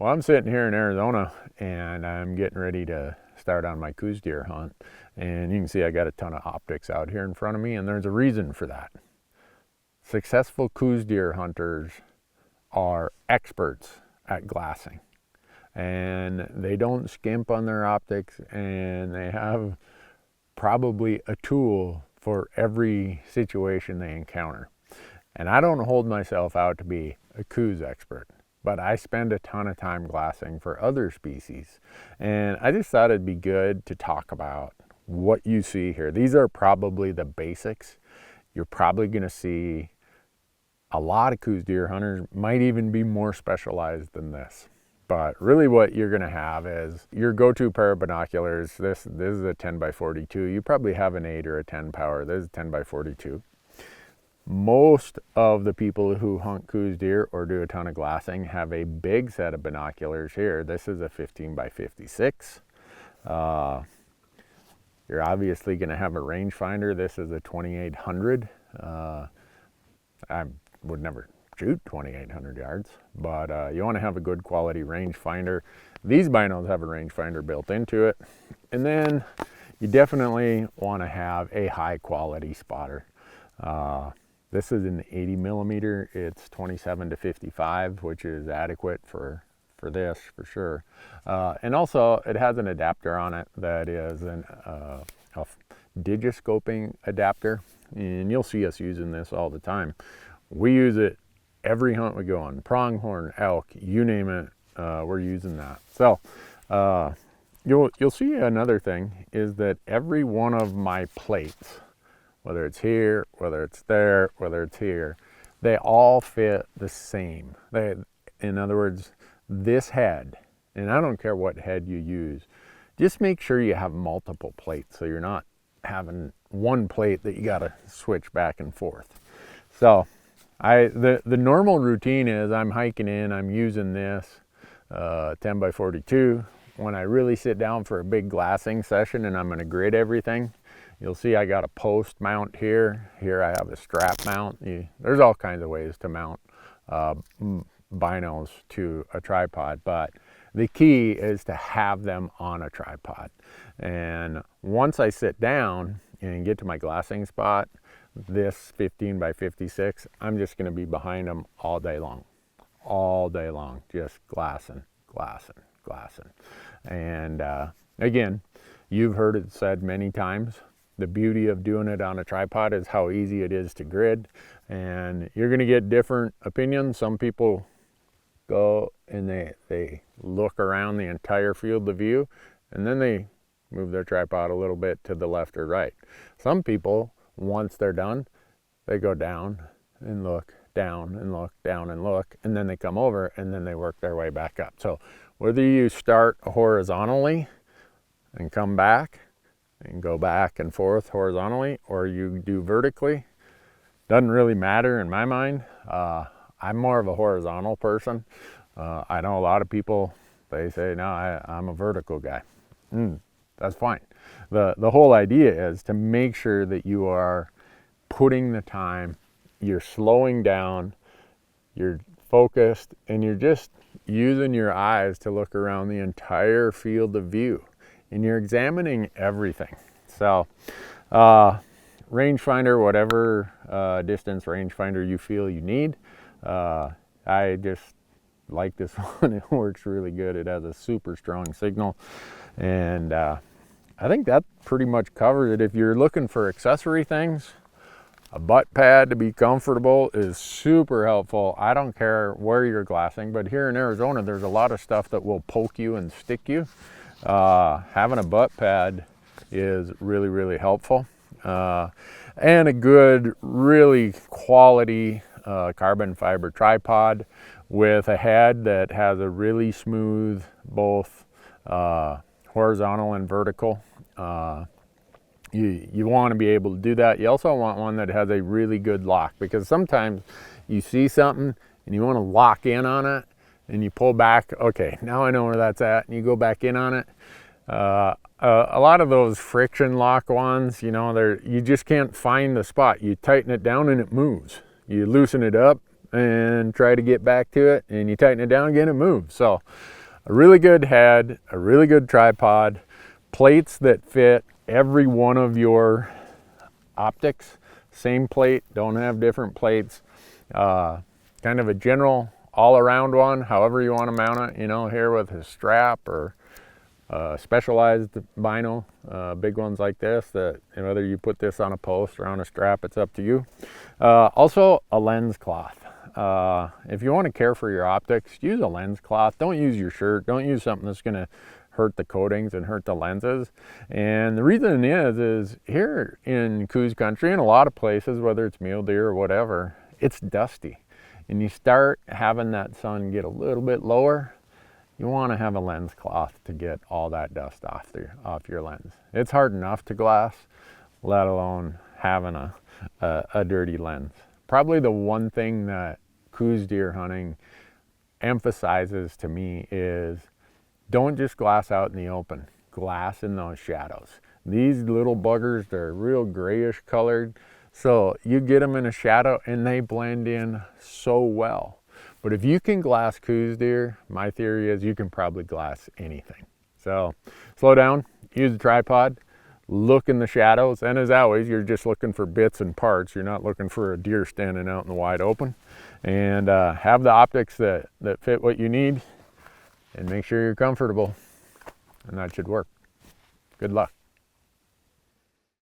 Well, I'm sitting here in Arizona and I'm getting ready to start on my Coues deer hunt. And you can see I got a ton of optics out here in front of me, and there's a reason for that. Successful Coues deer hunters are experts at glassing, and they don't skimp on their optics, and they have probably a tool for every situation they encounter. And I don't hold myself out to be a Coues expert, but I spend a ton of time glassing for other species. And I just thought it'd be good to talk about what you see here. These are probably the basics. You're probably gonna see a lot of Coues deer hunters, might even be more specialized than this. But really what you're gonna have is your go-to pair of binoculars. This is a 10 by 42. You probably have an 8 or a 10 power. This is a 10 by 42. Most of the people who hunt Coues deer or do a ton of glassing have a big set of binoculars here. This is a 15 by 56. You're obviously going to have a rangefinder. This is a 2800. I would never shoot 2800 yards, but you want to have a good quality rangefinder. These binos have a rangefinder built into it. And then you definitely want to have a high quality spotter. This is an 80 millimeter. It's 27 to 55, which is adequate for this for sure. And also it has an adapter on it that is a digiscoping adapter. And you'll see us using this all the time. We use it every hunt we go on, pronghorn, elk, you name it, we're using that. So you'll see another thing is that every one of my plates, whether it's here, whether it's there, whether it's here, they all fit the same. In other words, this head, and I don't care what head you use, just make sure you have multiple plates so you're not having one plate that you gotta switch back and forth. So the normal routine is I'm hiking in, I'm using this 10 by 42. When I really sit down for a big glassing session and I'm gonna grid everything, you'll see I got a post mount here. Here I have a strap mount. There's all kinds of ways to mount binos to a tripod, but the key is to have them on a tripod. And once I sit down and get to my glassing spot, this 15 by 56, I'm just gonna be behind them all day long, just glassing. And again, you've heard it said many times, the beauty of doing it on a tripod is how easy it is to grid, and you're going to get different opinions. Some people go and they look around the entire field of view, and then they move their tripod a little bit to the left or right. Some people, once they're done, they go down and look, down and look, down and look, and then they come over and then they work their way back up. So whether you start horizontally and come back and go back and forth horizontally, or you do vertically, doesn't really matter in my mind. I'm more of a horizontal person. I know a lot of people, they say, no, I'm a vertical guy. That's fine. The whole idea is to make sure that you are putting the time, you're slowing down, you're focused, and you're just using your eyes to look around the entire field of view. And you're examining everything. So rangefinder, whatever distance rangefinder you feel you need. I just like this one. It works really good. It has a super strong signal. And I think that pretty much covers it. If you're looking for accessory things, a butt pad to be comfortable is super helpful. I don't care where you're glassing, but here in Arizona, there's a lot of stuff that will poke you and stick you. Having a butt pad is really, really helpful. And a good, really quality carbon fiber tripod with a head that has a really smooth, both horizontal and vertical. You want to be able to do that. You also want one that has a really good lock, because sometimes you see something and you want to lock in on it and you pull back. Okay, now I know where that's at, and you go back in on it. A lot of those friction lock ones, you know, you just can't find the spot. You tighten it down and it moves. You loosen it up and try to get back to it, and you tighten it down again, it moves. So a really good head, a really good tripod, plates that fit every one of your optics, same plate, don't have different plates, kind of a general all-around one, however you want to mount it, you know, here with a strap or specialized vinyl, big ones like this, that whether you put this on a post or on a strap, it's up to you. Also a lens cloth. If you want to care for your optics, use a lens cloth. Don't use your shirt. Don't use something that's going to hurt the coatings and hurt the lenses. And the reason is here in Coues country, in a lot of places, whether it's mule deer or whatever, it's dusty. And you start having that sun get a little bit lower, you want to have a lens cloth to get all that dust off your lens. It's hard enough to glass, let alone having a dirty lens. Probably the one thing that Coues deer hunting emphasizes to me is don't just glass out in the open, glass in those shadows. These little buggers, they're real grayish colored, so you get them in a shadow and they blend in so well. But if you can glass Coues deer, my theory is you can probably glass anything. So slow down, use the tripod, look in the shadows, and as always, you're just looking for bits and parts. You're not looking for a deer standing out in the wide open. And have the optics that fit what you need, and make sure you're comfortable, and that should work. Good luck.